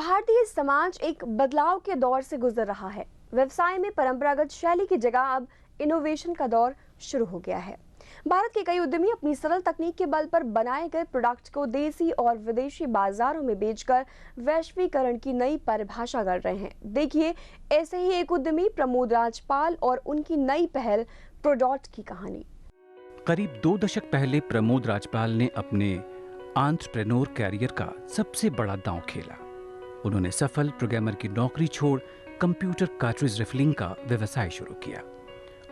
भारतीय समाज एक बदलाव के दौर से गुजर रहा है। व्यवसाय में परंपरागत शैली की जगह अब इनोवेशन का दौर शुरू हो गया है। भारत के कई उद्यमी अपनी सरल तकनीक के बल पर बनाए गए प्रोडक्ट्स को देसी और विदेशी बाजारों में बेचकर वैश्वीकरण की नई परिभाषा कर रहे हैं। देखिए ऐसे ही एक उद्यमी प्रमोद राजपाल और उनकी नई पहल प्रोडॉट की कहानी। करीब 2 दशक पहले प्रमोद राजपाल ने अपने एंटरप्रेन्योर कैरियर का सबसे बड़ा दांव खेला। उन्होंने सफल प्रोग्रामर की नौकरी छोड़ कंप्यूटर कार्ट्रिज रिफिलिंग का व्यवसाय शुरू किया।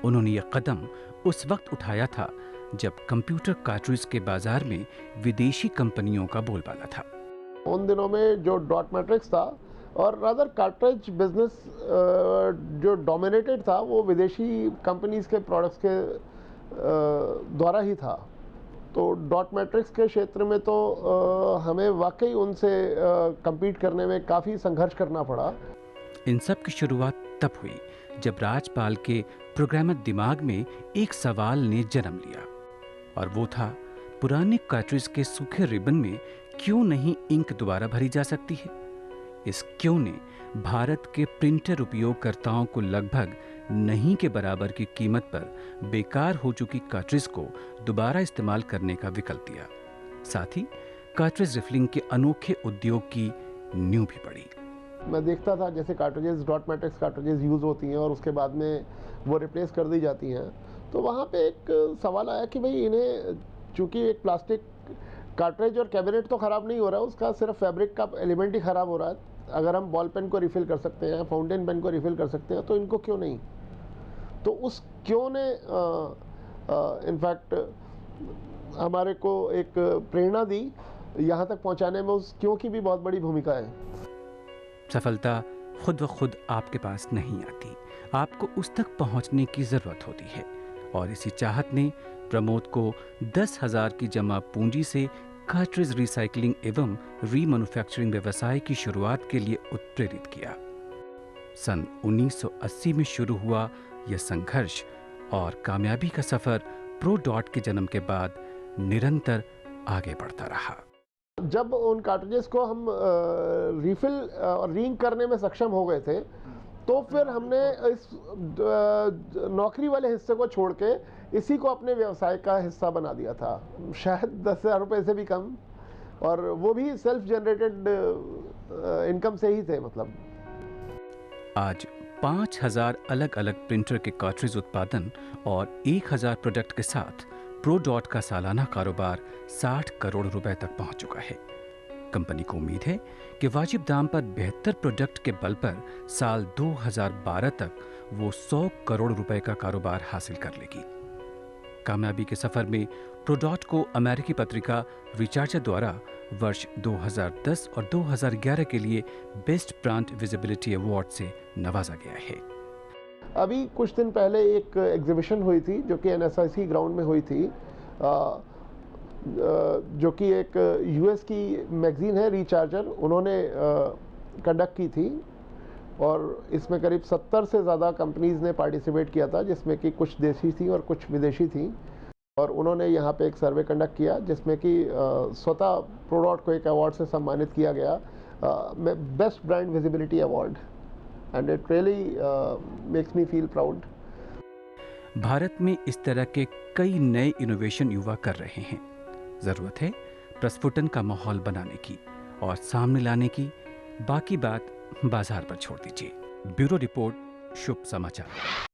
उन्होंने यह कदम उस वक्त उठाया था जब कंप्यूटर कार्ट्रिज के बाजार में विदेशी कंपनियों का बोलबाला था। उन दिनों में जो डॉट मैट्रिक्स था और रादर कार्ट्रिज बिजनेस जो डोमिनेटेड था वो विदेशी कंपनीज के प्रोडक्ट्स के द्वारा ही था। तो डॉट मैट्रिक्स के क्षेत्र में तो हमें वाकई उनसे compete करने में काफ़ी संघर्ष करना पड़ा। इन सब की शुरुआत तब हुई जब राजपाल के प्रोग्रामर दिमाग में एक सवाल ने जन्म लिया और वो था, पुराने कार्ट्रिज के सूखे रिबन में क्यों नहीं इंक दोबारा भरी जा सकती है। इस क्यों ने भारत के प्रिंटर उपयोगकर्ताओं को लगभग नहीं के बराबर की कीमत पर बेकार हो चुकी कार्ट्रिज को दोबारा इस्तेमाल करने का विकल्प दिया। साथ ही कार्ट्रिज रिफिलिंग के अनोखे उद्योग की नींव भी पड़ी। मैं देखता था जैसे cartridges dot matrix cartridges use होती हैं और उसके बाद में वो रिप्लेस कर दी जाती हैं, तो वहाँ पे एक सवाल आया कि भाई इन्हें चूँकि एक प्लास्टिक कार्ट्रिज और कैबिनेट तो ख़राब नहीं हो रहा है, उसका सिर्फ फैब्रिक का एलिमेंट ही ख़राब हो रहा है। अगर हम बॉल पेन को रिफ़िल कर सकते हैं, फाउंटेन पेन को रिफ़िल कर सकते हैं, तो इनको क्यों नहीं। तो उस क्यों ने इनफैक्ट हमारे को एक प्रेरणा दी। यहाँ तक पहुँचाने में उस क्यों की भी बहुत बड़ी भूमिका है। सफलता खुद व खुद आपके पास नहीं आती, आपको उस तक पहुंचने की जरूरत होती है। और इसी चाहत ने प्रमोद को 10,000 की जमा पूंजी से कार्ट्रिज रिसाइकलिंग एवं रीमैन्युफैक्चरिंग व्यवसाय की शुरुआत के लिए उत्प्रेरित किया। सन 1980 में शुरू हुआ यह संघर्ष और कामयाबी का सफर प्रोडॉट के जन्म के बाद निरंतर आगे बढ़ता रहा। जब उन कार्ट्रिजेस को हम रिफिल और रीइंक करने में सक्षम हो गए थे, तो फिर हमने इस नौकरी वाले हिस्से को छोड़ के इसी को अपने व्यवसाय का हिस्सा बना दिया था। शायद 10,000 रुपये से भी कम, और वो भी सेल्फ जनरेटेड इनकम से ही थे। मतलब आज 5,000 अलग अलग प्रिंटर के कार्ट्रिज उत्पादन और 1,000 प्रोडक्ट के साथ प्रोडॉट का सालाना कारोबार 60 करोड़ रुपए तक पहुंच चुका है। कंपनी को उम्मीद है कि वाजिब दाम पर बेहतर प्रोडक्ट के बल पर साल 2012 तक वो 100 करोड़ रुपए का कारोबार हासिल कर लेगी। कामयाबी के सफर में प्रोडॉट को अमेरिकी पत्रिका रिचार्जर द्वारा वर्ष 2010 और 2011 के लिए बेस्ट ब्रांड विजिबिलिटी अवार्ड से नवाजा गया है। अभी कुछ दिन पहले एक एग्जीबिशन हुई थी जो कि NSIC ग्राउंड में हुई थी, जो कि एक US की मैगजीन है रिचार्जर, उन्होंने कंडक्ट की थी। और इसमें करीब 70 से ज़्यादा कंपनीज़ ने पार्टिसिपेट किया था, जिसमें कि कुछ देसी थी और कुछ विदेशी थी। और उन्होंने यहाँ पे एक सर्वे कंडक्ट किया जिसमें कि स्वतः प्रोडॉट को एक अवार्ड से सम्मानित किया गया, best brand visibility award. And it really makes me feel proud. Bharat में इस तरह के कई नए इनोवेशन युवा कर रहे हैं। जरूरत है प्रस्फुटन का माहौल बनाने की और सामने लाने की। बाकी बात बाजार पर छोड़ दीजिए। ब्यूरो रिपोर्ट, शुभ समाचार।